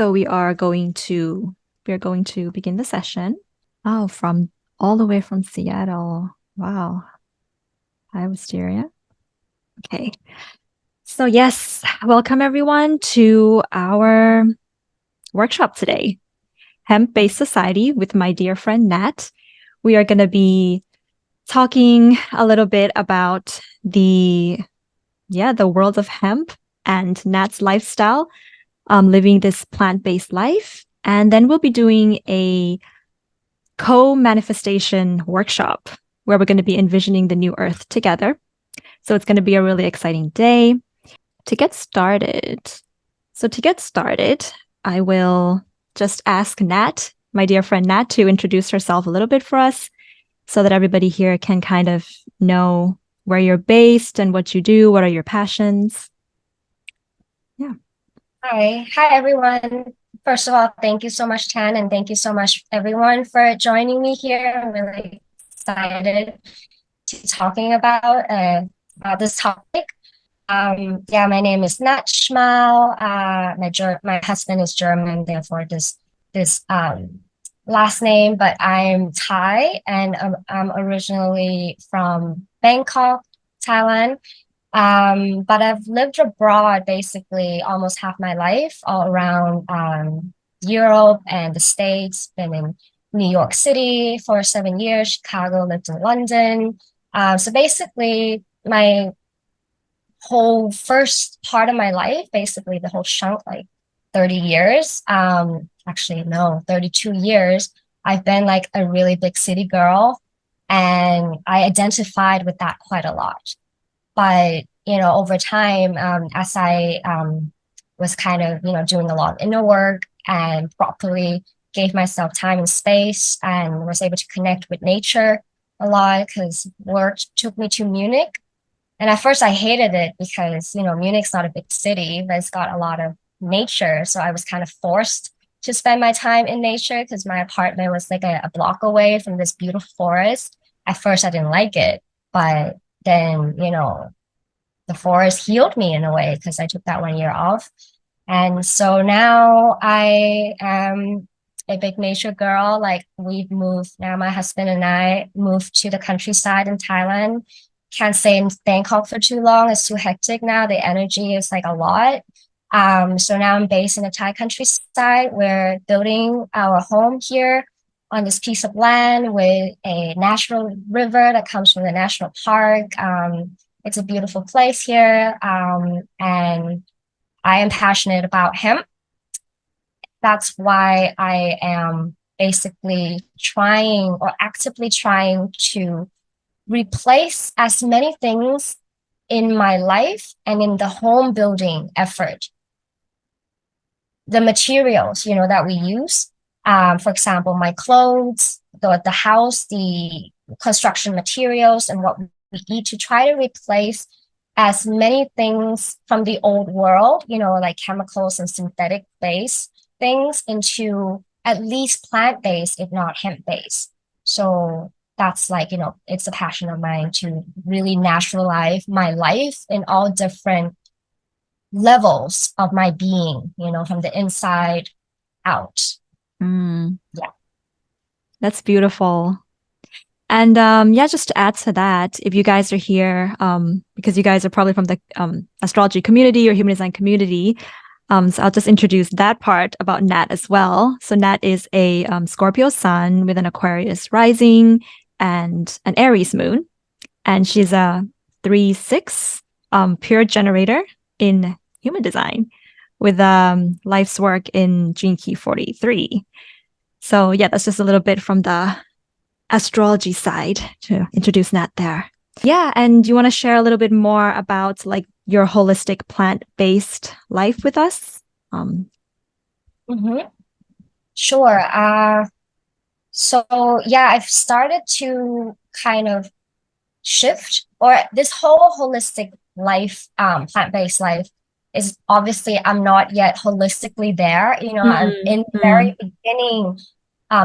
So we are going to begin the session. Oh, from all the way from Seattle. Wow. Hi, Wisteria. Okay. So yes, welcome everyone to our workshop today, Hemp-Based Society with my dear friend Nat. We are going to be talking a little bit about the world of hemp and Nat's lifestyle, living this plant-based life. And then we'll be doing a co-manifestation workshop where we're going to be envisioning the new earth together. So it's going to be a really exciting day. To get started, I will just ask Nat, my dear friend Nat, to introduce herself a little bit for us so that everybody here can kind of know where you're based and what you do, what are your passions. Yeah. Hi everyone. First of all, thank you so much, Tan, and thank you so much everyone for joining me here. I'm really excited to talking about this topic. Yeah, my name is Nat Schmahl. My husband is German, therefore this last name, but I'm Thai and I'm originally from Bangkok, Thailand. But I've lived abroad basically almost half my life, all around Europe and the States. Been in New York City for 7 years, Chicago, lived in London. So basically, my whole first part of my life, basically the whole chunk, like 30 years, actually, no, 32 years, I've been like a really big city girl. And I identified with that quite a lot. But, over time, as I was kind of, doing a lot of inner work and properly gave myself time and space and was able to connect with nature a lot because work took me to Munich. And at first I hated it because, Munich's not a big city, but it's got a lot of nature. So I was kind of forced to spend my time in nature because my apartment was like a block away from this beautiful forest. At first I didn't like it, but then, the forest healed me in a way because I took that 1 year off. And so now I am a big nature girl. Like we've moved now, my husband and I moved to the countryside in Thailand. Can't stay in Bangkok for too long. It's too hectic now. The energy is like a lot. So now I'm based in the Thai countryside. We're building our home here on this piece of land with a natural river that comes from the national park. It's a beautiful place here. And I am passionate about hemp. That's why I am basically trying or actively trying to replace as many things in my life and in the home building effort. The materials, that we use, for example, my clothes, the house, the construction materials, and what we eat to try to replace as many things from the old world, like chemicals and synthetic based things into at least plant based, if not hemp based. So that's like, it's a passion of mine to really naturalize my life in all different levels of my being, from the inside out. Mm, Yeah. that's beautiful. And yeah, just to add to that, if you guys are here, because you guys are probably from the astrology community or human design community, so I'll just introduce that part about Nat as well. So Nat is a Scorpio sun with an Aquarius rising and an Aries moon, and she's a 3/6 pure generator in human design with life's work in Gene Key 43. So yeah, that's just a little bit from the astrology side to introduce Nat there. Yeah, and do you want to share a little bit more about like your holistic plant-based life with us? Hmm. Sure. So yeah, I've started to kind of shift or this whole holistic life, plant-based life is obviously I'm not yet holistically there. I'm Mm, in the mm, very beginning,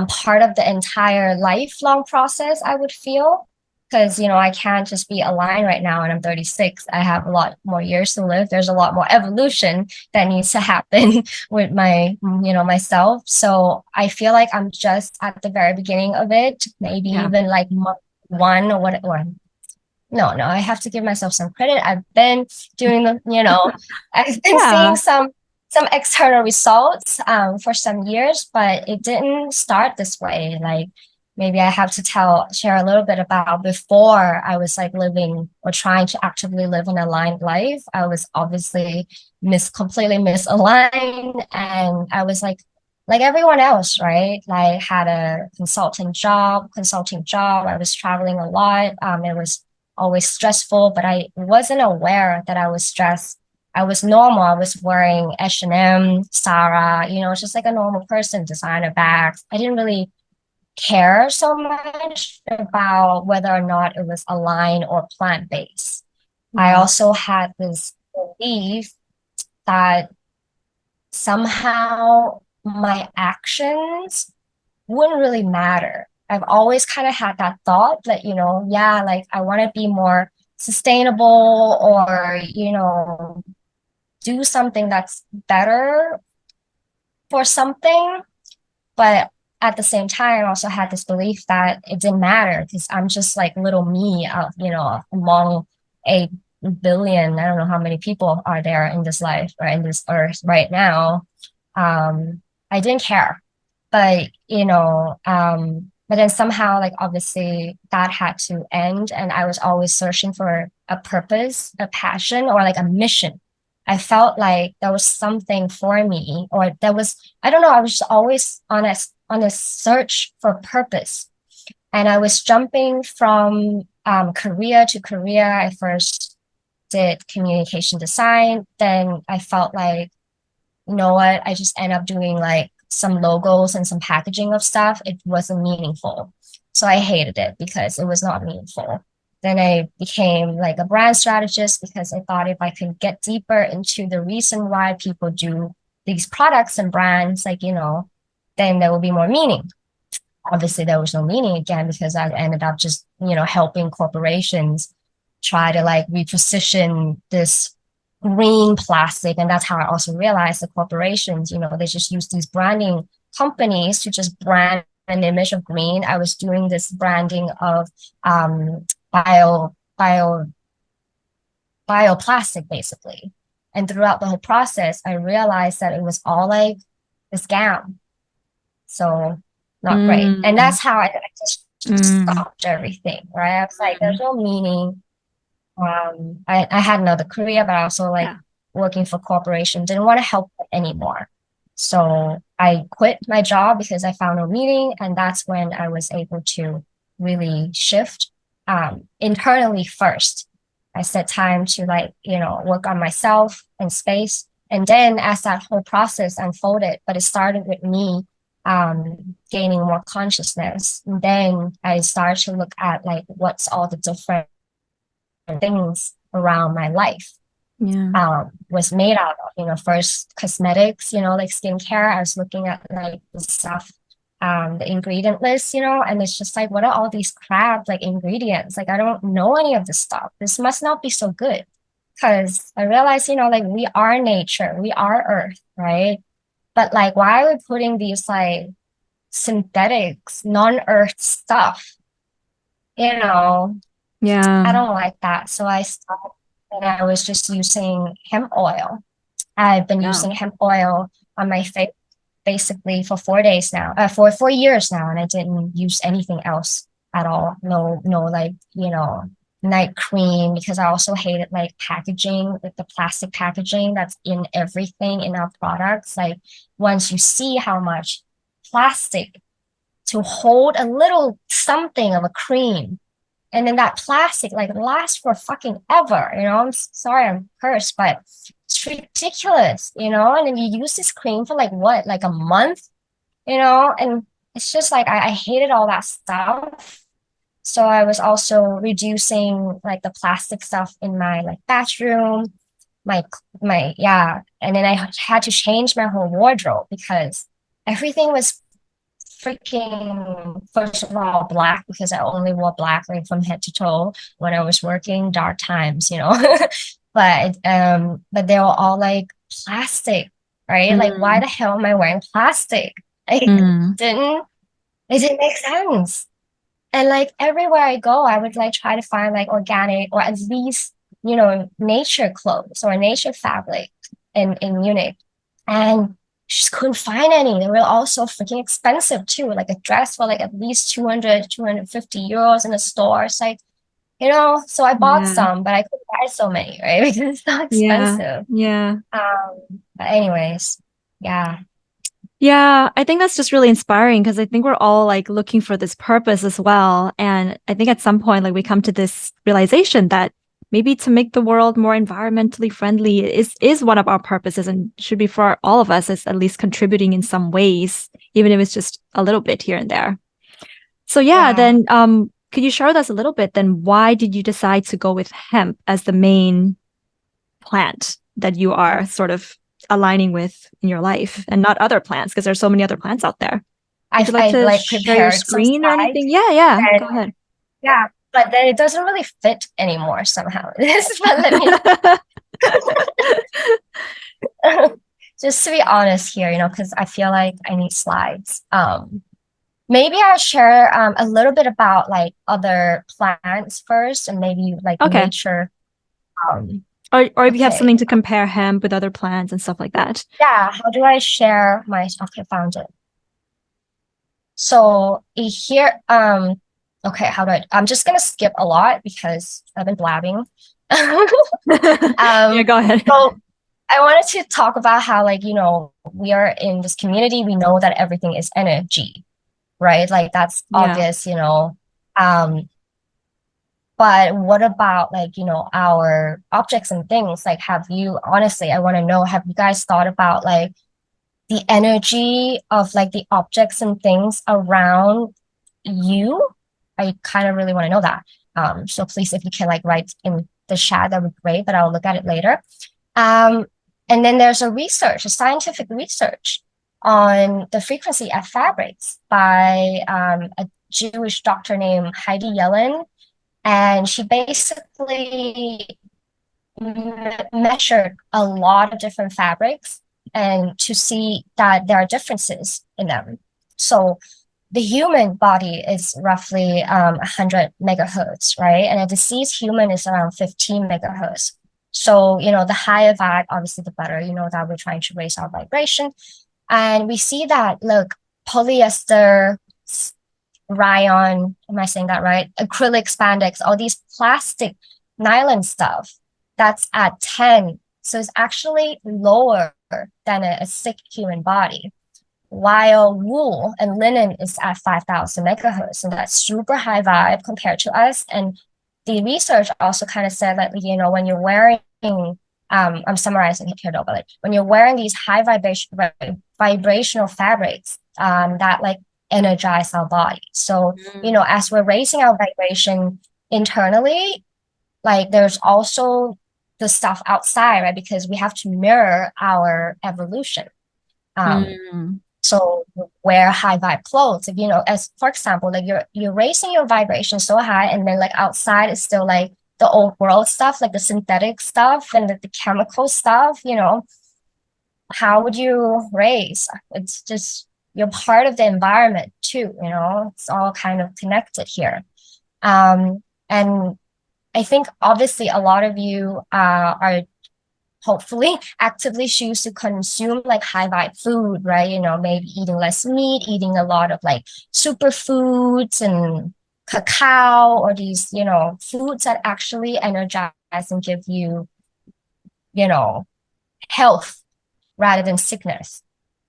part of the entire lifelong process, I would feel. because I can't just be aligned right now and I'm 36. I have a lot more years to live. There's a lot more evolution that needs to happen with myself. So I feel like I'm just at the very beginning of it, maybe Yeah. even like month one or what, or no, I have to give myself some credit. I've been doing I've been seeing Yeah. some external results for some years, but it didn't start this way. Like maybe I have to share a little bit about before I was like living or trying to actively live an aligned life. I was obviously completely misaligned, and I was like everyone else, right? Like had a consulting job. I was traveling a lot. It was always stressful, but I wasn't aware that I was stressed. I was normal. I was wearing H&M, Sarah, it's just like a normal person, designer bags. I didn't really care so much about whether or not it was aligned or plant-based. I Yeah. also had this belief that somehow my actions wouldn't really matter. I've always kind of had that thought that, yeah, like I want to be more sustainable or, do something that's better for something. But at the same time, I also had this belief that it didn't matter because I'm just like little me, among a billion. I don't know how many people are there in this life or in this earth right now. I didn't care, but then somehow, like obviously, that had to end, and I was always searching for a purpose, a passion, or like a mission. I felt like there was something for me, or there was, I don't know, I was just always on a search for purpose. And I was jumping from career to career. I first did communication design. Then I felt like, you know what, I just end up doing like some logos and some packaging of stuff. It wasn't meaningful. So I hated it because it was not meaningful. Then I became like a brand strategist because I thought if I could get deeper into the reason why people do these products and brands, like, then there will be more meaning. Obviously, there was no meaning again because I ended up just, helping corporations try to like reposition this green plastic. And that's how I also realized the corporations, they just use these branding companies to just brand an image of green. I was doing this branding of um, bio, bio, bioplastic, basically. And throughout the whole process, I realized that it was all like a scam. So not great. And Mm, that's how I just mm, stopped everything, right? I was like, there's no meaning. I had another career, but I also like yeah. working for corporation, didn't want to help anymore. So I quit my job because I found no meaning. And that's when I was able to really shift internally first. I set time to like, work on myself and space. And then as that whole process unfolded, but it started with me gaining more consciousness. And then I started to look at like what's all the different things around my life Yeah. was made out of. First cosmetics, like skincare. I was looking at like the stuff, the ingredient list, and it's just like, what are all these crap like ingredients? Like, I don't know any of this stuff. This must not be so good. Because I realized, like we are nature, we are earth, right? But like, why are we putting these like synthetics, non-earth stuff? You know, I Yeah. don't like that. So I stopped and I was just using hemp oil. I've been Yeah. using hemp oil on my face basically for 4 days now, for 4 years now, and I didn't use anything else at all. No, no, like, night cream because I also hated like packaging, like the plastic packaging that's in everything in our products. Like once you see how much plastic to hold a little something of a cream and then that plastic like lasts for fucking ever. I'm sorry, I'm cursed, but it's ridiculous. And then you use this cream for like what, like a month, and it's just like I hated all that stuff. So I was also reducing like the plastic stuff in my like bathroom, my yeah, and then I had to change my whole wardrobe because everything was freaking, first of all, black because I only wore black like from head to toe when I was working dark times, you know. But they were all like plastic, right? Like, why Mm, the hell am I wearing plastic? Like, mm, didn't it didn't make sense. And like everywhere I go, I would like try to find like organic or at least, nature clothes or nature fabric in Munich. And just couldn't find any. They were all so freaking expensive too. Like a dress for like at least 200, 250 euros in a store. It's like, so I bought yeah, some, but I couldn't buy so many, right? Because it's so yeah, expensive. yeah. But anyways, yeah. Yeah, I think that's just really inspiring because I think we're all like looking for this purpose as well. And I think at some point, like we come to this realization that maybe to make the world more environmentally friendly is one of our purposes and should be for all of us as at least contributing in some ways, even if it's just a little bit here and there. So yeah, Yeah. then could you share with us a little bit then why did you decide to go with hemp as the main plant that you are sort of aligning with in your life and not other plants because there's so many other plants out there. Would you like I to like share your prepared some screen or anything? slides Yeah, yeah, and go ahead. yeah, but then it doesn't really fit anymore somehow. But let me just to be honest here, because I feel like I need slides. Maybe I'll share a little bit about like other plants first and maybe like the Okay. nature. Um, Or if you have okay. something to compare hemp with other plants and stuff like that. Yeah, how do I share my okay, found it. So here, okay, how do I'm just gonna skip a lot because I've been blabbing. Yeah, Um, go ahead. so I wanted to talk about how, like, we are in this community, we know that everything is energy, right? Like that's Yeah. obvious. Um, but what about like, our objects and things? Like, honestly, I want to know, have you guys thought about like the energy of like the objects and things around you? I kind of really want to know that. So please, if you can like write in the chat, that would be great, but I'll look at it later. Um, and then there's a scientific research on the frequency of fabrics by a Jewish doctor named Heidi Yellen. And she basically measured a lot of different fabrics and to see that there are differences in them. So the human body is roughly 100 megahertz, right? And a deceased human is around 15 megahertz. So, the higher that, obviously, the better, that we're trying to raise our vibration. And we see that, look, polyester, rayon, am I saying that right? Acrylic spandex, all these plastic nylon stuff, that's at 10. So it's actually lower than a sick human body. While wool and linen is at 5,000 megahertz, and that's super high vibe compared to us. And the research also kind of said that, when you're wearing, I'm summarizing it here though, but like when you're wearing these high vibrational fabrics, that like energize our body. So, Mm, as we're raising our vibration internally, like there's also the stuff outside, right? Because we have to mirror our evolution. Um, mm, so wear high vibe clothes. If as for example, like you're raising your vibration so high, and then like outside is still like the old world stuff, like the synthetic stuff and the chemical stuff, how would you raise? It's just you're part of the environment too, it's all kind of connected here. And I think obviously a lot of you are hopefully actively choose to consume like high vibe food, right? Maybe eating less meat, eating a lot of like superfoods and cacao or these, foods that actually energize and give you know, health rather than sickness,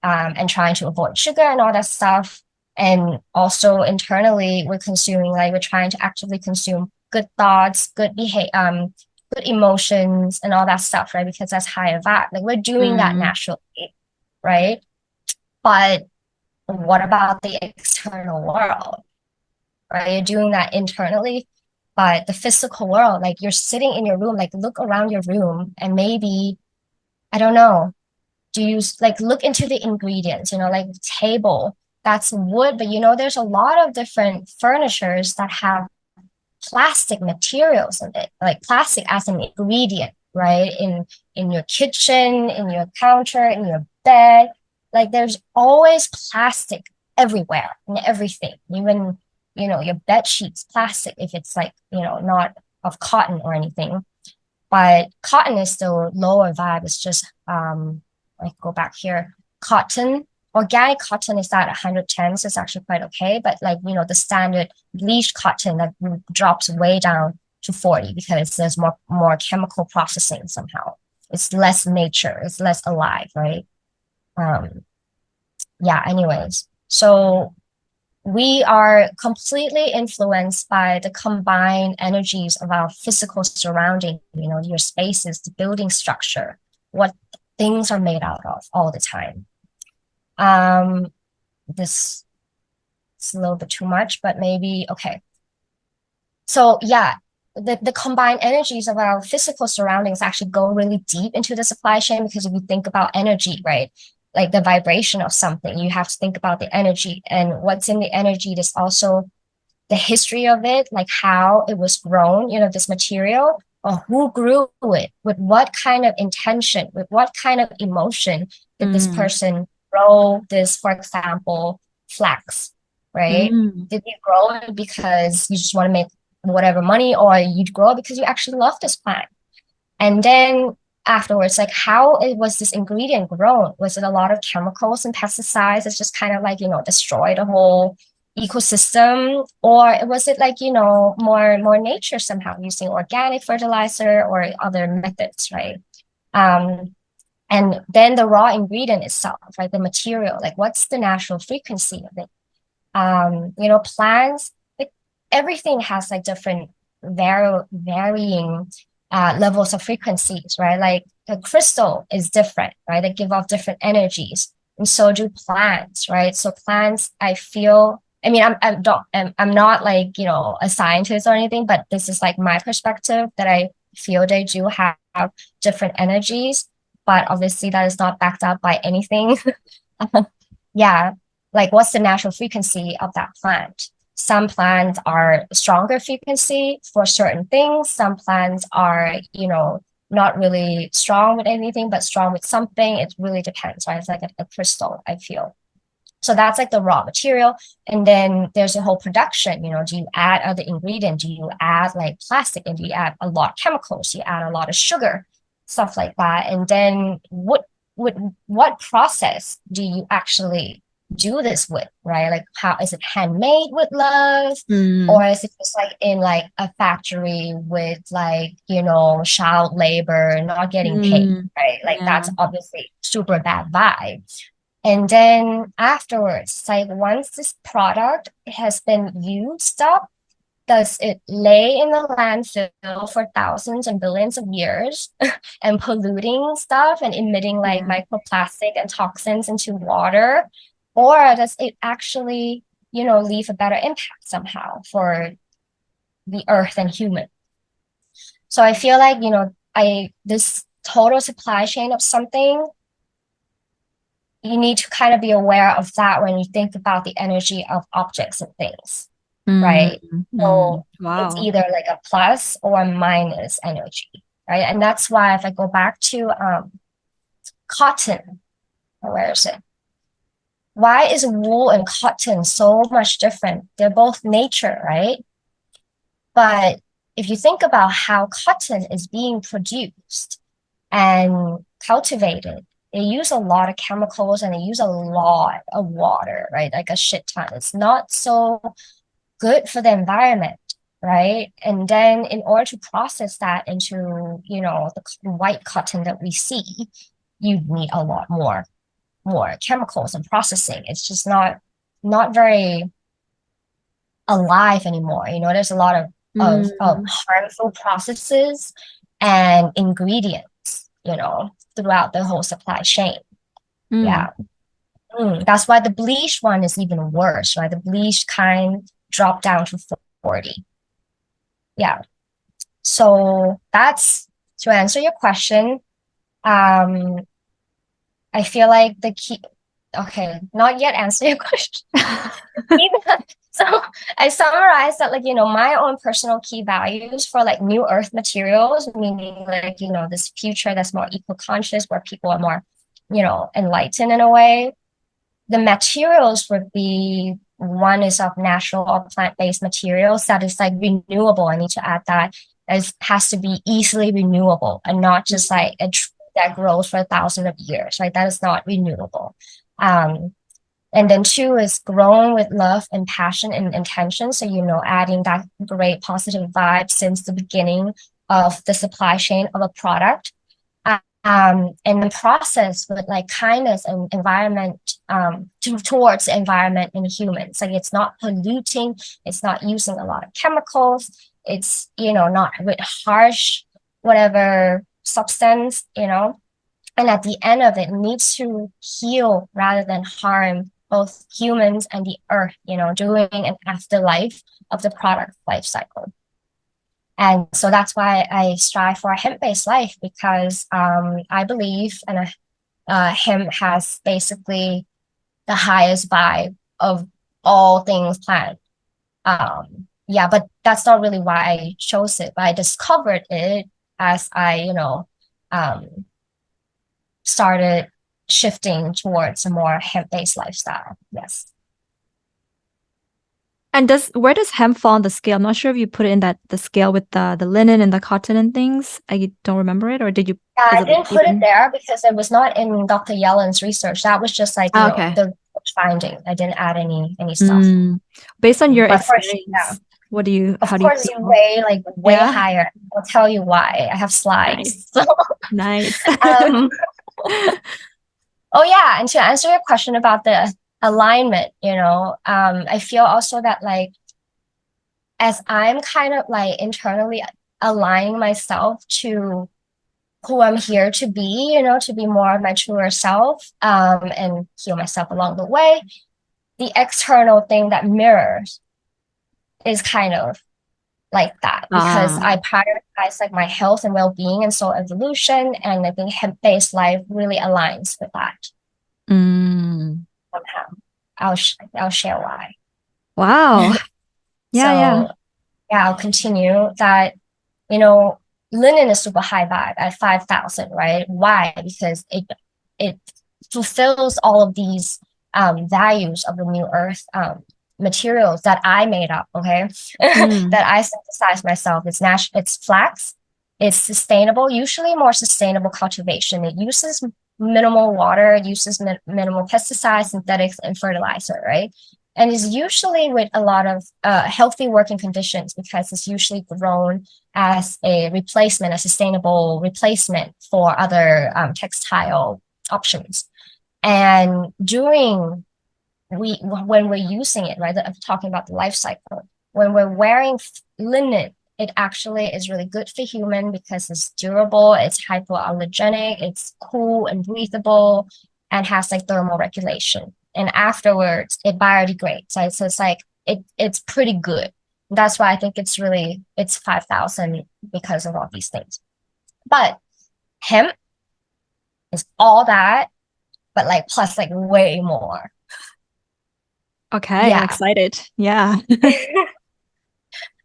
and trying to avoid sugar and all that stuff. And also internally, we're trying to actively consume good thoughts, good emotions, and all that stuff, right? Because that's higher vibe. Like we're doing that mm, naturally, right? But what about the external world, right? You're doing that internally, but the physical world, like you're sitting in your room, like look around your room and maybe, I don't know, do you like look into the ingredients, like table that's wood, but you know, there's a lot of different furnitures that have plastic materials in it, like plastic as an ingredient, right? In your kitchen, in your counter, in your bed. Like there's always plastic everywhere in everything. Even, you know, your bed sheets, plastic if it's like, you know, not of cotton or anything. But cotton is still lower vibe. It's just like go back here. Cotton, organic cotton is at 110, so it's actually quite okay. But like, you know, the standard bleached cotton that drops way down to 40 because there's more chemical processing somehow. It's less nature, it's less alive, right? Um, yeah, anyways. So we are completely influenced by the combined energies of our physical surrounding, you know, your spaces, the building structure, what things are made out of all the time. Um, this is a little bit too much, but maybe okay. So yeah, the combined energies of our physical surroundings actually go really deep into the supply chain because if you think about energy, right? Like the vibration of something, you have to think about the energy and what's in the energy. There's also the history of it, like how it was grown, you know, this material, or who grew it, with what kind of intention, with what kind of emotion did this Mm. person grow this, for example, flax, right? Mm. Did you grow it because you just want to make whatever money, or you grow it because you actually love this plant? And then afterwards, like how it was this ingredient grown? Was it a lot of chemicals and pesticides? It's just kind of like, you know, destroy the whole ecosystem, or was it like, you know, more nature somehow using organic fertilizer or other methods, right? Um, and then the raw ingredient itself, right? The material, like what's the natural frequency of it? You know, plants, like everything has like different varying levels of frequencies, right? Like a crystal is different, right? They give off different energies, and so do plants, right? So plants, I feel. I mean, I'm not like, you know, a scientist or anything, but this is like my perspective that I feel they do have different energies, but obviously that is not backed up by anything. Yeah, like what's the natural frequency of that plant? Some plants are stronger frequency for certain things. Some plants are, you know, not really strong with anything, but strong with something. It really depends, right? It's like a crystal, I feel. So that's like the raw material. And then there's a whole production, you know, do you add other ingredients? Do you add like plastic and do you add a lot of chemicals? Do you add a lot of sugar, stuff like that? And then what process do you actually do this with, right? Like how is it handmade with love? Or Mm. is it just like in like a factory with like, you know, child labor, not getting paid, Mm. right? Like Yeah. that's obviously super bad vibe. And then afterwards, like once this product has been used up, does it lay in the landfill for thousands and billions of years and polluting stuff and emitting like Yeah. microplastic and toxins into water? Or does it actually, you know, leave a better impact somehow for the earth and human? So I feel like, you know, I this total supply chain of something, you need to kind of be aware of that when you think about the energy of objects and things, Mm. right? Mm. So it's Wow. either like a plus or a minus energy, right? And that's why if I go back to cotton, where is it? Why is wool and cotton so much different? They're both nature, right? But if you think about how cotton is being produced and cultivated, they use a lot of chemicals and they use a lot of water, right? Like a shit ton. It's not so good for the environment, right? And then in order to process that into, you know, the white cotton that we see, you need a lot more chemicals and processing. It's just not very alive anymore. You know, there's a lot of Mm. harmful processes and ingredients, you know, throughout the whole supply chain. Mm. Yeah. That's why the bleached one is even worse, right? The bleached kind dropped down to 40. Yeah. So that's to answer your question. Um, I feel like the key, okay, not yet answer your question. So I summarized that, like, my own personal key values for like new earth materials, meaning like, this future that's more eco-conscious, where people are more, enlightened in a way. The materials would be, one is of natural or plant-based materials that is like renewable. I need to add that it has to be easily renewable and not just like a tree that grows for 1,000 of years, right? That is not renewable. And then two is grown with love and passion and intention. So, adding that great positive vibe since the beginning of the supply chain of a product. And then process with like kindness and environment towards the environment and humans. Like it's not polluting, it's not using a lot of chemicals, it's not with harsh whatever substance, and at the end of it, needs to heal rather than harm both humans and the earth, during and after life of the product life cycle. And so that's why I strive for a hemp-based life, because I believe and hemp has basically the highest vibe of all things plant. Yeah, but that's not really why I chose it. But I discovered it as I, um, started shifting towards a more hemp-based lifestyle. Yes. And where does hemp fall on the scale? I'm not sure if you put it in the scale with the linen and the cotton and things. I don't remember it, or did you? Yeah, Is I it like didn't put it even? there because it was not in Dr. Yellen's research. That was just like, Ah, okay. the finding. I didn't add any stuff. Mm. Based on your But first, yeah, experience, of how do you course, it's feel? way Yeah. higher. I'll tell you why. I have slides. Nice. So, Nice. um, oh yeah, and to answer your question about the alignment, I feel also that like as I'm kind of like internally aligning myself to who I'm here to be, to be more of my truer self, and heal myself along the way. The external thing that mirrors is kind of like that, because Ah. I prioritize like my health and well-being and soul evolution, and I think hemp-based life really aligns with that Mm. somehow. I'll share why. Wow. Yeah, yeah. So yeah, I'll continue that. You know, linen is super high vibe at 5,000, right? Why? Because it fulfills all of these values of the new earth materials that I made up, okay? Mm. That I synthesized myself. It's flax, it's sustainable, usually more sustainable cultivation. It uses minimal water, it uses minimal pesticides, synthetics, and fertilizer, right? And is usually with a lot of healthy working conditions, because it's usually grown as a replacement, a sustainable replacement for other textile options. And when we're using it, right, I'm talking about the life cycle, when we're wearing linen, it actually is really good for human because it's durable, it's hypoallergenic, it's cool and breathable, and has like thermal regulation. And afterwards, it biodegrades. Right? So it's like it's pretty good. That's why I think it's 5,000 because of all these things. But hemp is all that, but like plus like way more. Okay, I'm Yeah. excited. Yeah.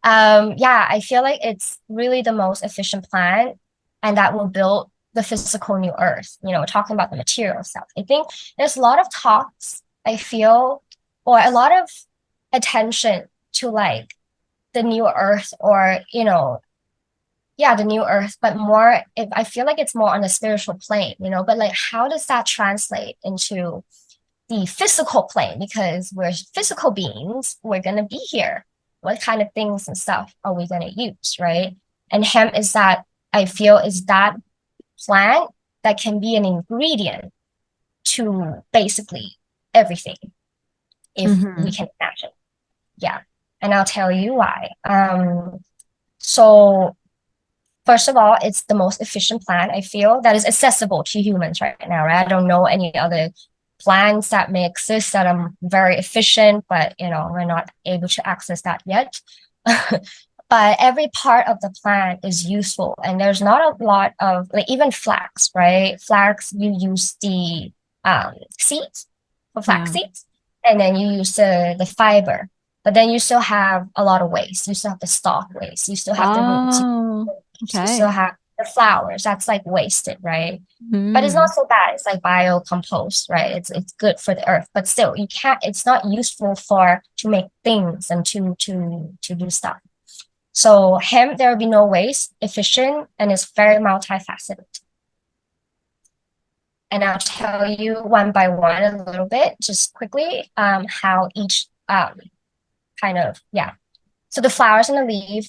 Yeah, I feel like it's really the most efficient plan, and that will build the physical new earth, talking about the material stuff. I think there's a lot of talks, I feel, or a lot of attention to like the new earth, or, yeah, the new earth, but more, if I feel like it's more on the spiritual plane, but like how does that translate into the physical plane, because we're physical beings, we're going to be here. What kind of things and stuff are we going to use, right? And hemp is that, I feel, is that plant that can be an ingredient to basically everything, if we Hmm. can imagine. Yeah. And I'll tell you why. So first of all, it's the most efficient plan, I feel, that is accessible to humans right now, right? I don't know any other plans that may exist that are very efficient, but we're not able to access that yet. But every part of the plant is useful, and there's not a lot of, like, even flax, right? Flax, you use the seeds, for flax Yeah. seeds, and then you use the fiber. But then you still have a lot of waste. You still have the stalk waste. You still have the roots. Oh, You still okay. have the flowers. That's like wasted, right? But it's not Mm. so bad. It's like biocompost, right? It's good for the earth, but still, you can't. It's not useful for to make things and to do stuff. So hemp, there will be no waste, efficient, and it's very multifaceted. And I'll tell you one by one a little bit, just quickly, how each kind of yeah. So the flowers and the leaf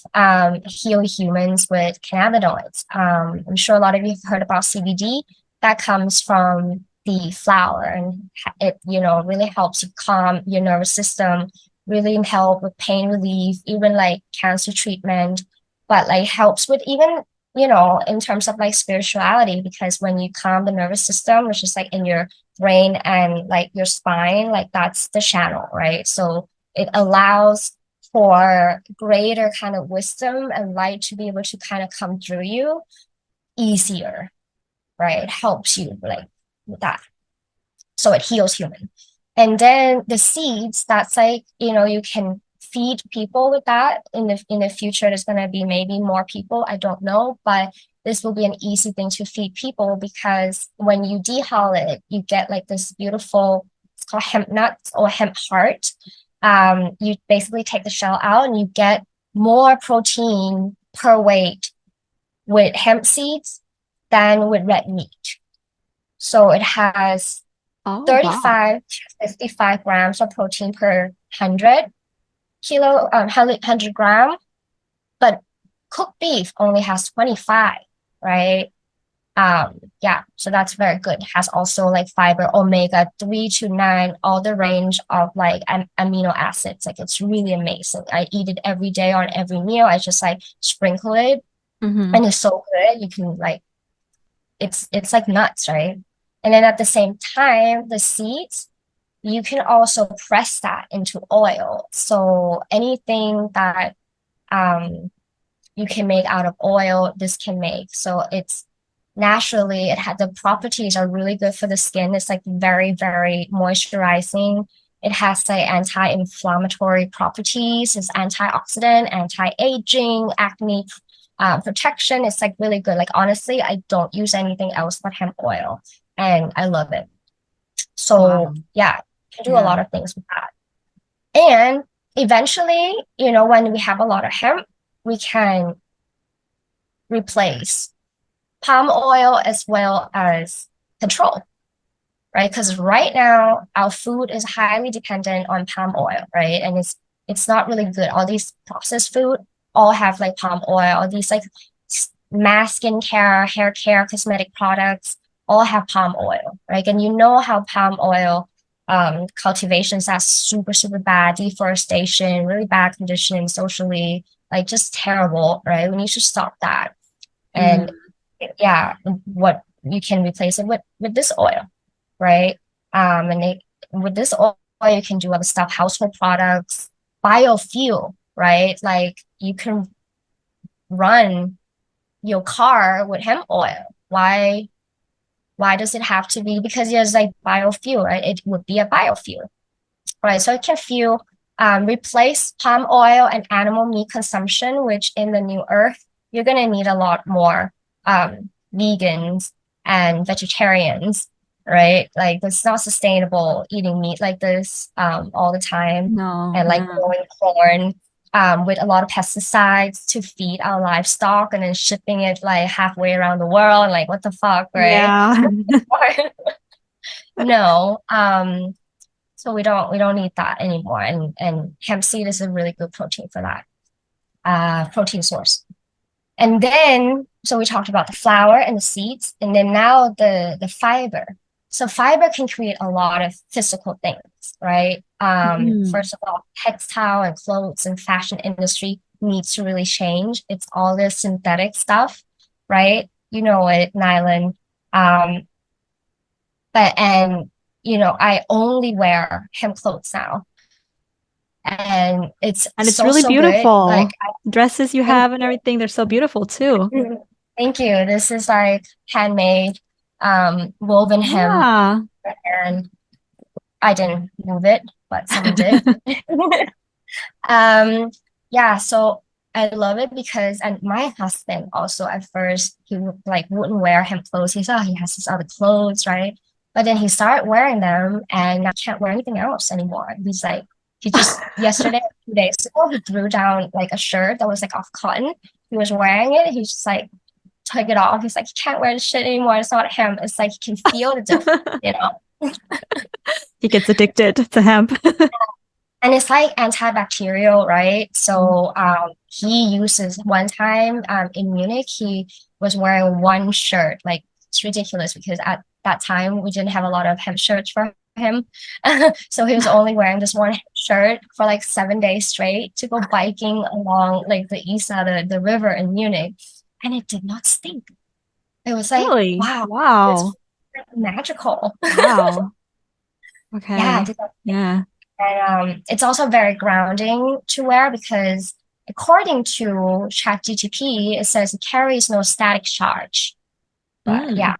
heal humans with cannabinoids. I'm sure a lot of you have heard about CBD. That comes from the flower, and it really helps you calm your nervous system, really help with pain relief, even like cancer treatment, but like helps with even in terms of like spirituality, because when you calm the nervous system, which is like in your brain and like your spine, like that's the channel, right? So it allows for greater kind of wisdom and light to be able to kind of come through you easier, right? It helps you like with that. So it heals human. And then the seeds, that's like, you can feed people with that. In the future, there's gonna be maybe more people. I don't know, but this will be an easy thing to feed people, because when you dehull it, you get like this beautiful, it's called hemp nuts or hemp heart. You basically take the shell out and you get more protein per weight with hemp seeds than with red meat. So it has Oh, wow. 35 to 55 grams of protein per 100 gram, but cooked beef only has 25, right? Yeah, so that's very good. It has also like fiber, omega 3 to 9, all the range of like amino acids. Like it's really amazing. I eat it every day on every meal. I just like sprinkle it, Mm-hmm. and it's so good. You can like it's like nuts, right? And then at the same time, the seeds, you can also press that into oil. So anything that um you can make out of oil, this can make. So it's naturally, it had the properties are really good for the skin. It's like very, very moisturizing. It has like anti-inflammatory properties. It's antioxidant, anti-aging, acne protection. It's like really good. Like honestly, I don't use anything else but hemp oil, and I love it. So Wow. yeah, you can do a Yeah. lot of things with that. And eventually, when we have a lot of hemp, we can replace palm oil as well as petrol, right? Because right now our food is highly dependent on palm oil, right? And it's not really good. All these processed food all have like palm oil. All these like mass skincare, hair care, cosmetic products all have palm oil, right? And you know how palm oil cultivations are super, super bad, deforestation, really bad conditions socially, like just terrible, right? We need to stop that. And Mm. yeah, what you can replace it with this oil, right? With this oil, you can do other stuff, household products, biofuel, right? Like you can run your car with hemp oil. Why does it have to be? Because there's like biofuel, right? It would be a biofuel, right? So it can replace palm oil and animal meat consumption, which in the new earth, you're going to need a lot more vegans and vegetarians, right? Like it's not sustainable eating meat like this all the time, No, and like yeah. growing corn with a lot of pesticides to feed our livestock and then shipping it like halfway around the world. Like what the fuck, right? Yeah. No. So we don't need that anymore. And hemp seed is a really good protein for that, protein source. And then so we talked about the flour and the seeds, and then now the fiber. So fiber can create a lot of physical things, right? Mm. First of all, textile and clothes and fashion industry needs to really change. It's all this synthetic stuff, right? You know it, nylon. Um, and I only wear hemp clothes now, and it's And it's so really so good. Like beautiful. Dresses you thank have and everything, they're so beautiful too. you, thank you. This is like handmade, woven hemp, Yeah. and I didn't move it, but someone did. Um, yeah, so I love it because, and my husband also at first, he would, like wouldn't wear hemp clothes. He thought he has his other clothes, right? But then he started wearing them and now can't wear anything else anymore. He's like, he just yesterday, 2 days ago, he threw down like a shirt that was like off cotton. He was wearing it. He's just like took it off. He's like, he can't wear this shit anymore. It's not him. It's like he can feel the difference, you know? He gets addicted to hemp. And it's like antibacterial, right? So he uses one time in Munich, he was wearing one shirt. Like it's ridiculous because at that time we didn't have a lot of hemp shirts for him. So he was only wearing this one shirt for like 7 days straight to go biking along like the Isar, the river in Munich. And it did not stink. It was like, Really? wow, Wow. it's magical. Wow. Yeah, Okay. Yeah. and it's also very grounding to wear because according to ChatGTP, it says it carries no static charge. But Mm. yeah,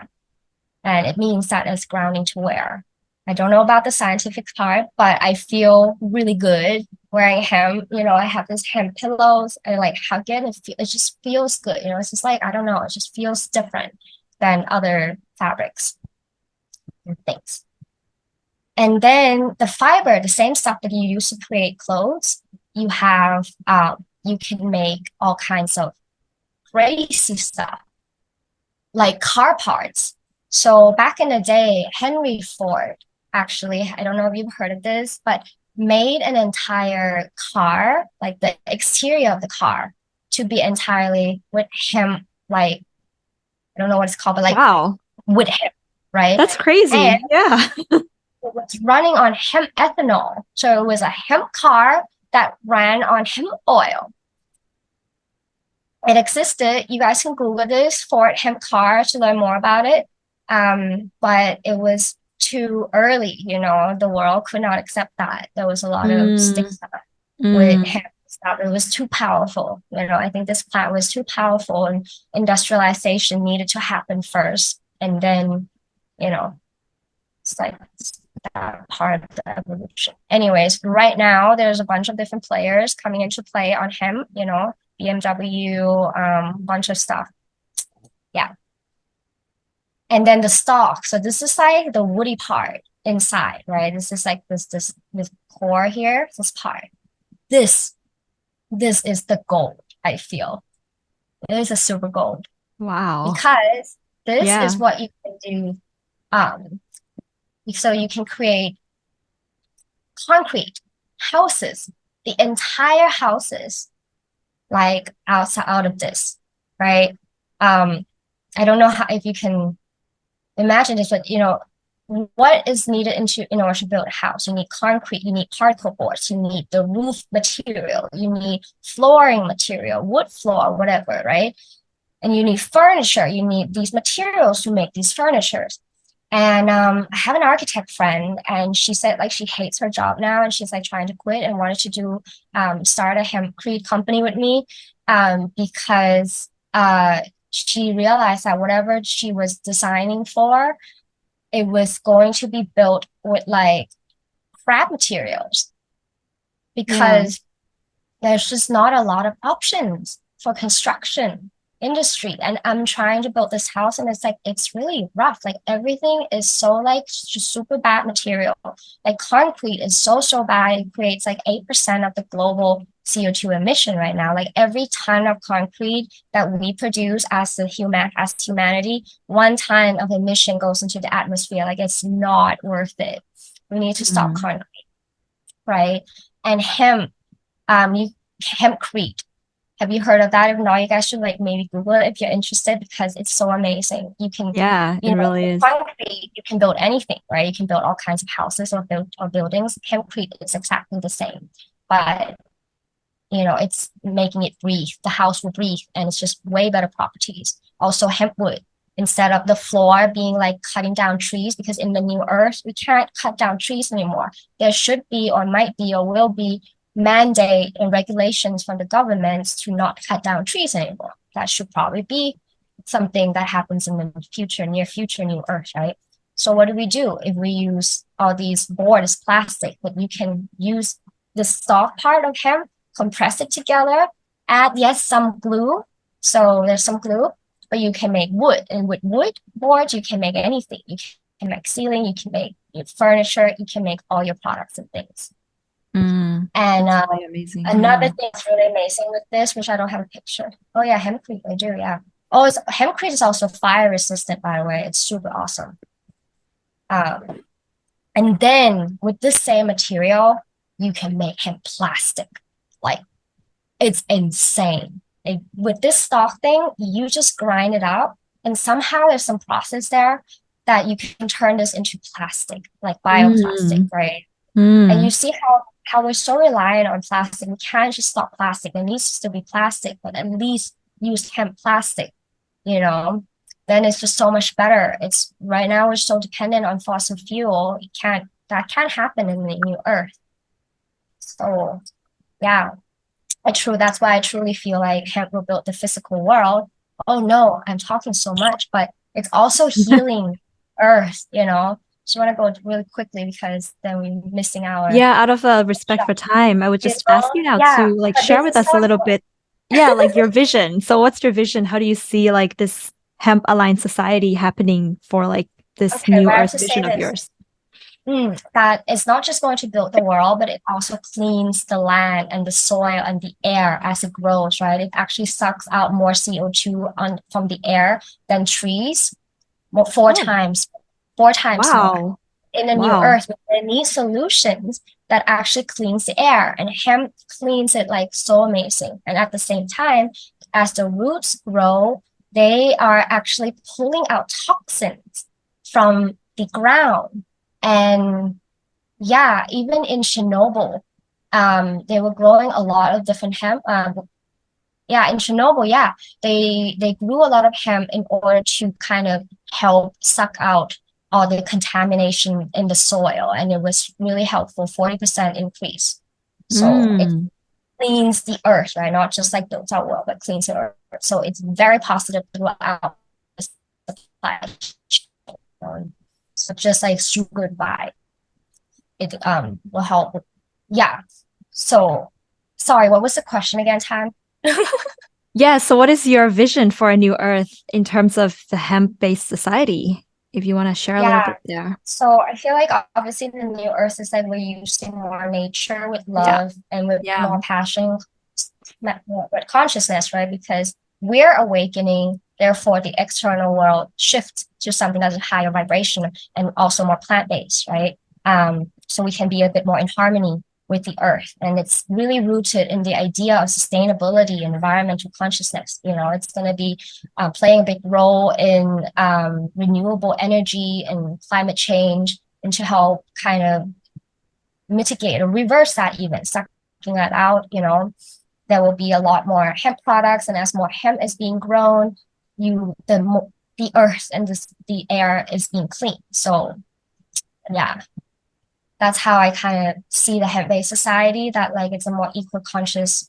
and it means that it's grounding to wear. I don't know about the scientific part, but I feel really good wearing hemp. You know, I have this hemp pillows. I like hug it. It just feels good. You know, it's just like, I don't know, it just feels different than other fabrics and things. And then the fiber, the same stuff that you use to create clothes, you have, you can make all kinds of crazy stuff, like car parts. So back in the day, Henry Ford, actually, I don't know if you've heard of this, but made an entire car, like the exterior of the car, to be entirely with hemp, like, I don't know what it's called, but like Wow. with hemp, right? That's And crazy. Yeah. it was running on hemp ethanol. So it was a hemp car that ran on hemp oil. It existed. You guys can Google this Ford hemp car to learn more about it. But it was too early, you know, the world could not accept that. There was a lot of Mm. stigma with Mm. hemp stuff. It was too powerful. You know, I think this plant was too powerful and industrialization needed to happen first. And then, you know, it's like that part of the evolution. Anyways, right now there's a bunch of different players coming into play on hemp, you know, BMW, bunch of stuff. Yeah. And then the stalk. So this is like the woody part inside, right? This is like this core here, this part. This this is the gold, I feel. It is a super gold Wow. because this is Yeah. what you can do. Um, so you can create concrete houses, the entire houses, like out of this, right? Um, I don't know how if you can imagine this, but you know, what is needed in order to build a house? You need concrete, you need particle boards, you need the roof material, you need flooring material, wood floor, whatever, right? And you need furniture, you need these materials to make these furnitures. And I have an architect friend, and she said like she hates her job now, and she's like trying to quit and wanted to do start a hempcrete company with me because she realized that whatever she was designing for, it was going to be built with like crap materials Yeah. because there's just not a lot of options for construction industry. And I'm trying to build this house and it's like it's really rough. Like everything is so like just super bad material. Like concrete is so bad. It creates like 8% of the global CO2 emission right now. Like every ton of concrete that we produce as humanity, 1 ton of emission goes into the atmosphere. Like it's not worth it. We need to stop Mm. concrete, right? And you hempcrete. Have you heard of that? If not, you guys should like maybe Google it if you're interested because it's so amazing. You can, Yeah, it you know, really with is. concrete, you can build anything, right? You can build all kinds of houses or buildings. Hempcrete is exactly the same, but you know, it's making it breathe. The house will breathe, and it's just way better properties. Also, hemp wood instead of the floor being like cutting down trees because in the new earth we can't cut down trees anymore. There should be or might be or will be mandate and regulations from the governments to not cut down trees anymore. That should probably be something that happens in the future, near future, new earth, right? So what do we do if we use all these board as plastic? But you can use the soft part of hemp, compress it together, add, yes, some glue. So there's some glue, but you can make wood. And with wood boards, you can make anything. You can make ceiling, you can make furniture, you can make all your products and things. Mm, And that's really amazing. another Yeah. thing that's really amazing with this, which I don't have a picture. Oh yeah, hempcrete, I do, yeah. Oh, hempcrete is also fire resistant, by the way. It's super awesome. Um, and then with this same material, you can make hemp plastic. Like it's insane. With this stock thing, you just grind it out, and somehow there's some process there that you can turn this into plastic, like bioplastic, Mm, right? And you mm, see how we're so reliant on plastic. We can't just stop plastic. It needs to still be plastic, but at least use hemp plastic, you know? Then it's just so much better. It's right now we're so dependent on fossil fuel. That can't happen in the new earth. So yeah, that's why I truly feel like hemp will build the physical world. Oh no, I'm talking so much, but it's also healing earth, you know? Just want to go really quickly because then we're missing our Yeah, out of respect for time, I would just ask you now yeah, to like but share this with is us so a little important. bit, yeah, like your vision. So what's your vision? How do you see like this hemp aligned society happening for like this Okay, new but I have earth to say vision of this. yours? That it's not just going to build the world, but it also cleans the land and the soil and the air as it grows, right? It actually sucks out more CO2 from the air than trees, more, Oh, four times more. wow. In a new Wow. earth, there need solutions that actually cleans the air, and hemp cleans it like so amazing. And at the same time, as the roots grow, they are actually pulling out toxins from the ground. And yeah, even in Chernobyl, they were growing a lot of different hemp. Yeah, in Chernobyl, yeah, they grew a lot of hemp in order to kind of help suck out all the contamination in the soil, and it was really helpful, 40% increase. So it Mm. cleans the earth, right? Not just like builds our world, but cleans the earth. So it's very positive throughout the supply chain. So just like super good vibe. It will help. Yeah. So sorry, what was the question again, Tan? Yeah, so what is your vision for a new earth in terms of the hemp-based society? If you want to share a little Yeah. bit there. So I feel like obviously the new earth is like we're using more nature with Yeah. love and with Yeah. more passion, with consciousness, right? Because we're awakening, therefore the external world shifts to something that's a higher vibration and also more plant-based, right? So we can be a bit more in harmony with the earth. And it's really rooted in the idea of sustainability and environmental consciousness. You know, it's going to be playing a big role in renewable energy and climate change, and to help kind of mitigate or reverse that, even sucking that out. You know, there will be a lot more hemp products, and as more hemp is being grown, the earth and the air is being clean. So yeah, that's how I kind of see the hemp-based society, that like it's a more equal conscious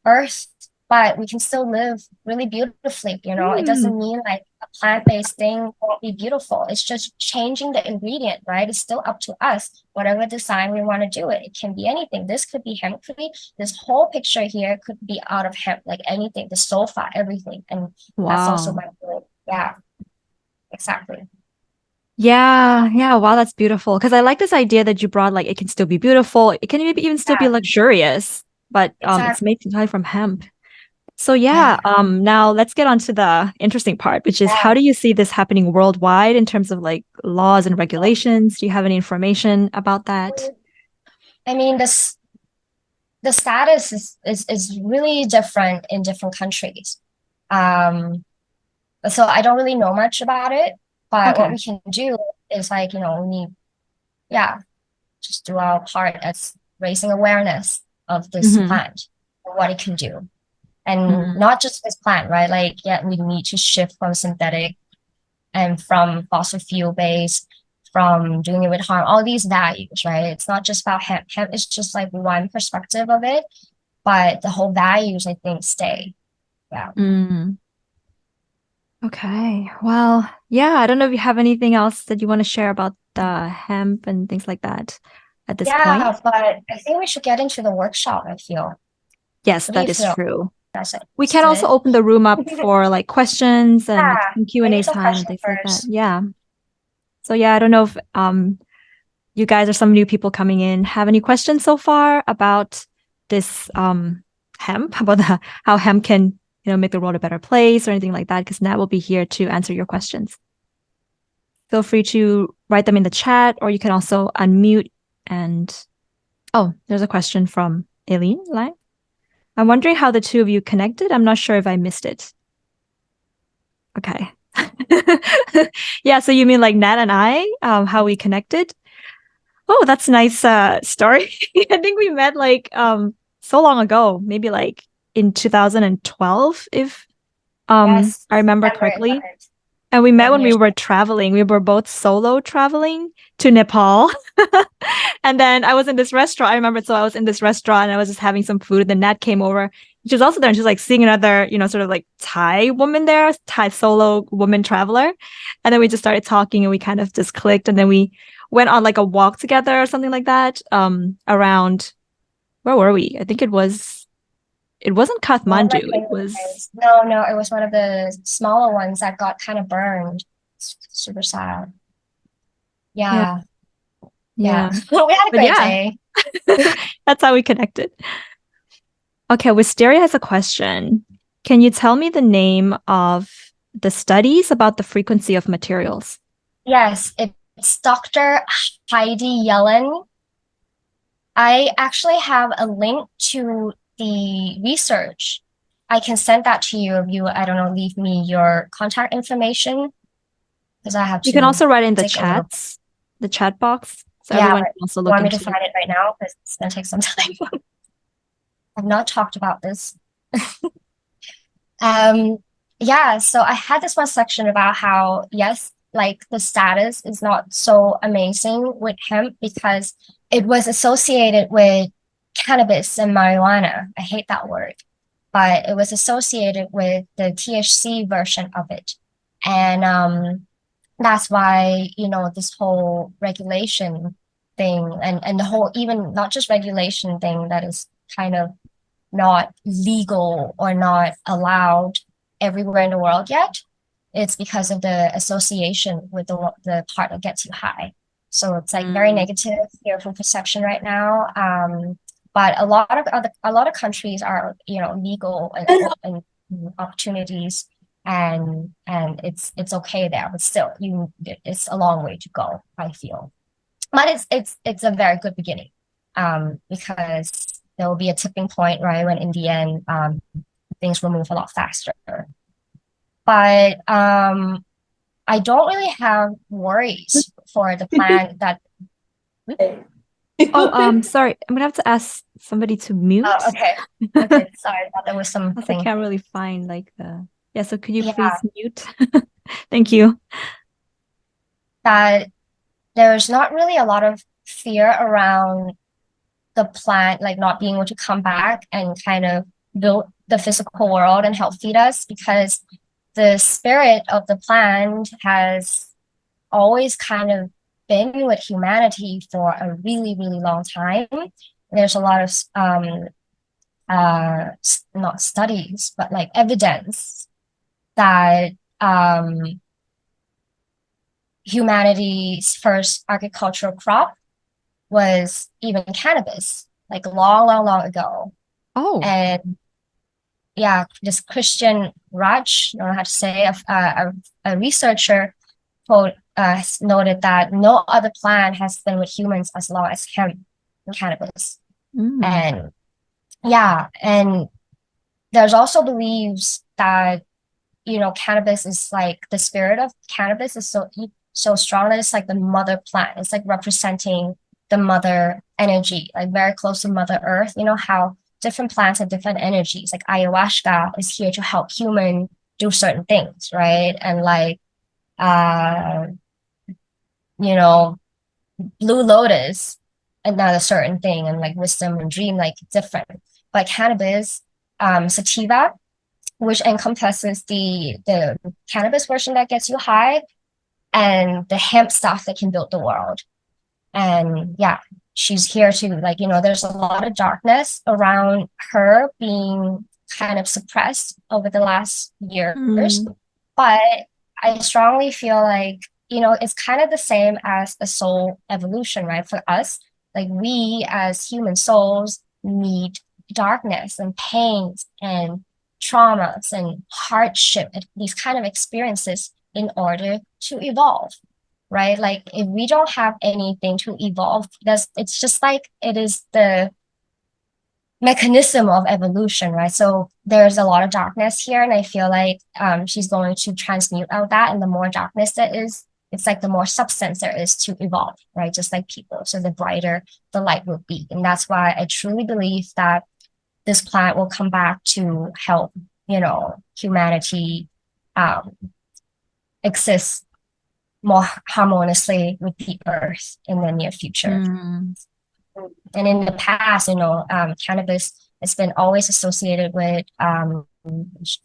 earth, but we can still live really beautifully. You know, it Mm. doesn't mean like a plant-based thing won't be beautiful. It's just changing the ingredient, right? It's still up to us, whatever design we want to do it. It can be anything. This could be hemp-free. This whole picture here could be out of hemp, like anything, the sofa, everything. And that's also Wow. my goal. Yeah, exactly. Yeah, yeah. Wow, that's beautiful. Because I like this idea that you brought, like it can still be beautiful. It can maybe even still be Yeah, luxurious, but it's exactly. made entirely from hemp. So yeah, Yeah. now let's get on to the interesting part, which is how Yeah. do you see this happening worldwide in terms of like laws and regulations? Do you have any information about that? I mean, the status is really different in different countries. Um, so I don't really know much about it, but what Okay. we can do is like, you know, yeah, just do our part as raising awareness of this Hmm. plant and what it can do. And Mm. not just this plant, right? Like, yeah, we need to shift from synthetic and from fossil fuel based, from doing it with harm, all these values, right? It's not just about hemp. Hemp is just like one perspective of it, but the whole values, I think, stay. Yeah. Mm. Okay. Well, yeah, I don't know if you have anything else that you want to share about the hemp and things like that at this point. Yeah, but I think we should get into the workshop, I feel. Yes, What do you that is feel? true. That's We can also interested. open the room up for like questions and Yeah, some maybe Q&A some time and questions things like that. first. Yeah. So yeah, I don't know if you guys are some new people coming in. Have any questions so far about this hemp, about how hemp can, make the world a better place or anything like that? Because Nat will be here to answer your questions. Feel free to write them in the chat, or you can also unmute and oh, there's a question from Aileen Lang. I'm wondering how the two of you connected. I'm not sure if I missed it. Okay. Yeah, so you mean like Nat and I, how we connected? Oh, that's a nice story. I think we met like so long ago, maybe like in 2012, if Yes, I remember September correctly. 11th, And we met when 11 we years were traveling. We were both solo traveling to Nepal. And then I was in this restaurant. I remember, so I was in this restaurant and I was just having some food. And then Nat came over. She was also there and she was like seeing another, sort of like Thai woman there, Thai solo woman traveler. And then we just started talking and we kind of just clicked. And then we went on like a walk together or something like that. Around where were we? I think it wasn't one of my Kathmandu. It favorite was days. No, no, it was one of the smaller ones that got kind of burned. Super sad. yeah, Yeah, yeah. yeah. We had a But great yeah, day. that's how we connected. Okay, Wisteria has a question. Can you tell me the name of the studies about the frequency of materials? Yes, it's Dr. Heidi Yellen. I actually have a link to the research. I can send that to you if you, I don't know, leave me your contact information because I have You can to also write in dig a little. the chat box, so Yeah, everyone but can also you look want me to into it. find it right now? Because it's gonna take some time. I've not talked about this. Um, yeah, so I had this one section about how, yes, like the status is not so amazing with hemp because it was associated with cannabis and marijuana. I hate that word, but it was associated with the THC version of it. And that's why, this whole regulation thing and the whole, even not just regulation thing that is kind of not legal or not allowed everywhere in the world yet. It's because of the association with the part that gets you high. So it's like very Mm. negative, fearful perception right now. But a lot of countries are, legal and opportunities, and it's okay there, but still, it's a long way to go, I feel. But it's a very good beginning, because there will be a tipping point, right, when in the end, things will move a lot faster. But I don't really have worries for the plan that. Oh, sorry. I'm gonna have to ask somebody to Oh, mute. okay. Okay. Sorry, I thought there was Also something. can't really find like the yeah, so could you please Yeah, mute? Thank you. that there's not really a lot of fear around the plant, like not being able to come back and kind of build the physical world and help feed us, because the spirit of the plant has always kind of been with humanity for a really, really long time. There's a lot of not studies, but like evidence that humanity's first agricultural crop was even cannabis, like long, long, long ago. Oh. And yeah, this Christian Raj, I don't know how to say, a researcher noted that no other plant has been with humans as long as hemp and cannabis. Mm. And yeah, and there's also beliefs that, cannabis is like the spirit of cannabis is so strong that it's like the mother plant. It's like representing the mother energy, like very close to Mother Earth. You know how different plants have different energies. Like ayahuasca is here to help human do certain things, right? And like uh, you know, Blue Lotus, another certain thing, and like wisdom and dream, like different. But cannabis, sativa, which encompasses the cannabis version that gets you high and the hemp stuff that can build the world. And yeah, she's here to, like, there's a lot of darkness around her being kind of suppressed over the last years. Mm. But I strongly feel like, it's kind of the same as the soul evolution, right? For us, like, we as human souls need darkness and pains and traumas and hardship, these kind of experiences in order to evolve, right? Like, if we don't have anything to evolve, it's just like it is the mechanism of evolution, right? So there's a lot of darkness here, and I feel like she's going to transmute out that, and the more darkness there is, it's like the more substance there is to evolve, right? Just like people. So the brighter the light will be. And that's why I truly believe that this plant will come back to help, humanity exist more harmoniously with the earth in the near future. Mm. And in the past, cannabis has been always associated with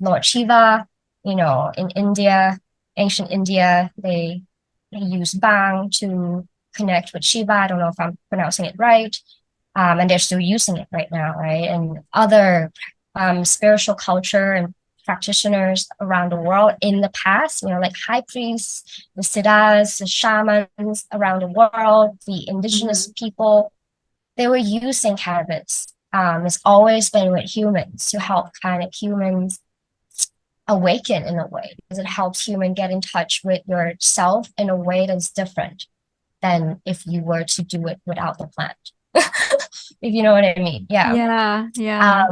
Lord Shiva. In India, ancient India, they use bang to connect with Shiva. I don't know if I'm pronouncing it right. And they're still using it right now, right? And other spiritual culture and practitioners around the world in the past, like high priests, the siddhas, the shamans around the world, the indigenous people, they were using cannabis. It's always been with humans to help kind of humans awaken in a way, because it helps human get in touch with yourself in a way that's different than if you were to do it without the plant. If you know what I mean. Yeah. Yeah.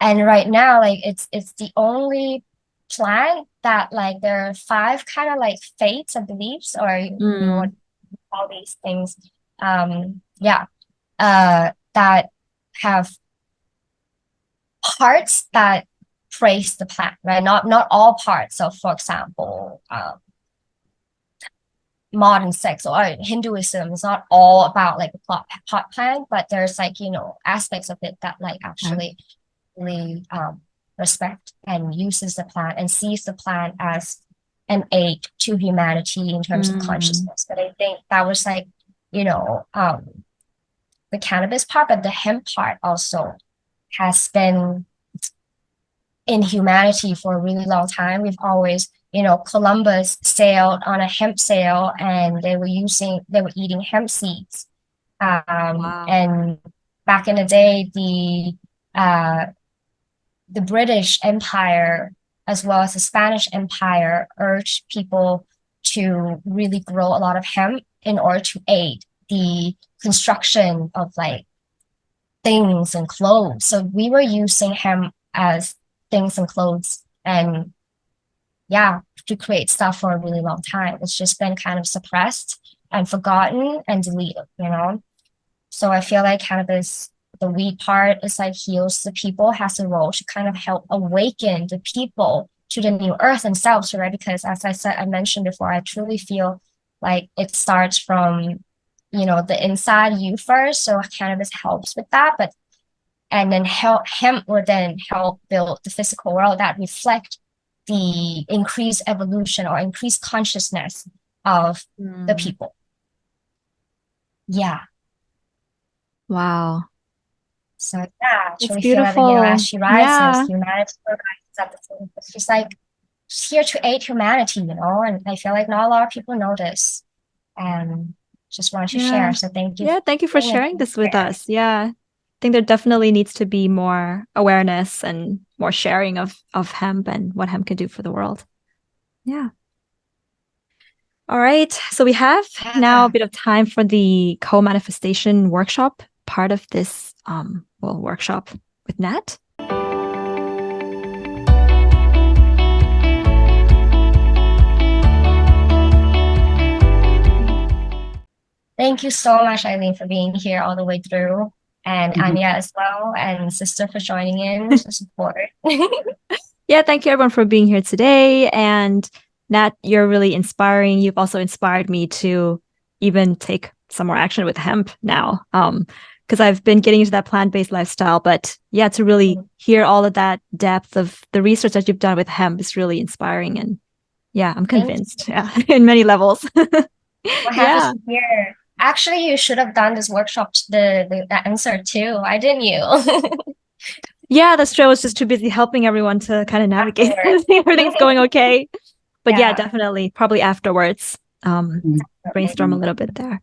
And right now, like, it's the only plant that, like, there are 5 kind of like fates, I believe, or what all these things. That have parts that praise the plant, right? Not all parts. So, for example, modern sex or Hinduism is not all about like a pot plant, but there's, like, aspects of it that, like, actually really respect and uses the plant and sees the plant as an aid to humanity in terms of consciousness. But I think that was, like, the cannabis part, but the hemp part also has been in humanity for a really long time. We've always, Columbus sailed on a hemp sail, and they were eating hemp seeds. And back in the day, the British Empire as well as the Spanish Empire urged people to really grow a lot of hemp in order to aid the construction of, like, things and clothes. So we were using hemp as things and clothes and to create stuff for a really long time. It's just been kind of suppressed and forgotten and deleted, So I feel like cannabis, the weed part, is like heals the people, has a role to kind of help awaken the people to the new earth themselves, right? Because as I mentioned before, I truly feel like it starts from, the inside you first. So cannabis helps with that, and then hemp will then help build the physical world that reflect the increased evolution or increased consciousness of the people. Yeah. Wow. So yeah, It's truly feel that, beautiful. as she rises, humanity rises at the same. She's like, she's here to aid humanity, and I feel like not a lot of people know this, and just wanted to share. So thank you. Yeah, thank you for sharing this with us. Yeah. I think there definitely needs to be more awareness and more sharing of hemp and what hemp can do for the world. Yeah. All right. So we have now a bit of time for the co-manifestation workshop, part of this workshop with Nat. Thank you so much, Eileen, for being here all the way through, and Anya as well, and Sister for joining in to support. Yeah, thank you everyone for being here today. And Nat, you're really inspiring. You've also inspired me to even take some more action with hemp now. because I've been getting into that plant-based lifestyle. But yeah, to really hear all of that depth of the research that you've done with hemp is really inspiring. And yeah, I'm convinced. Yeah, in many levels. We're happy Yeah. to hear. Actually, you should have done this workshop, the answer too. Why didn't you? Yeah, that's true. I was just too busy helping everyone to kind of navigate Afterwards. everything's going okay. But yeah, Yeah. definitely, probably afterwards, brainstorm a Okay. little bit there.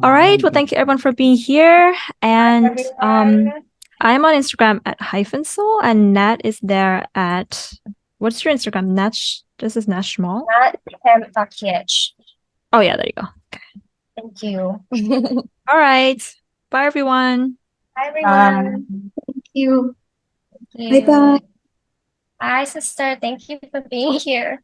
All right. Well, thank you everyone for being here. Bye, And everyone. I'm on Instagram at hyphen soul, and Nat is there at what's your Instagram? This is Nat Schmahl. Not Hemp-Based. Oh yeah, there you go. Thank you. All right. Bye everyone. Bye, everyone. Thank you. Thank Bye you. bye. Bye, sister. Thank you for being here.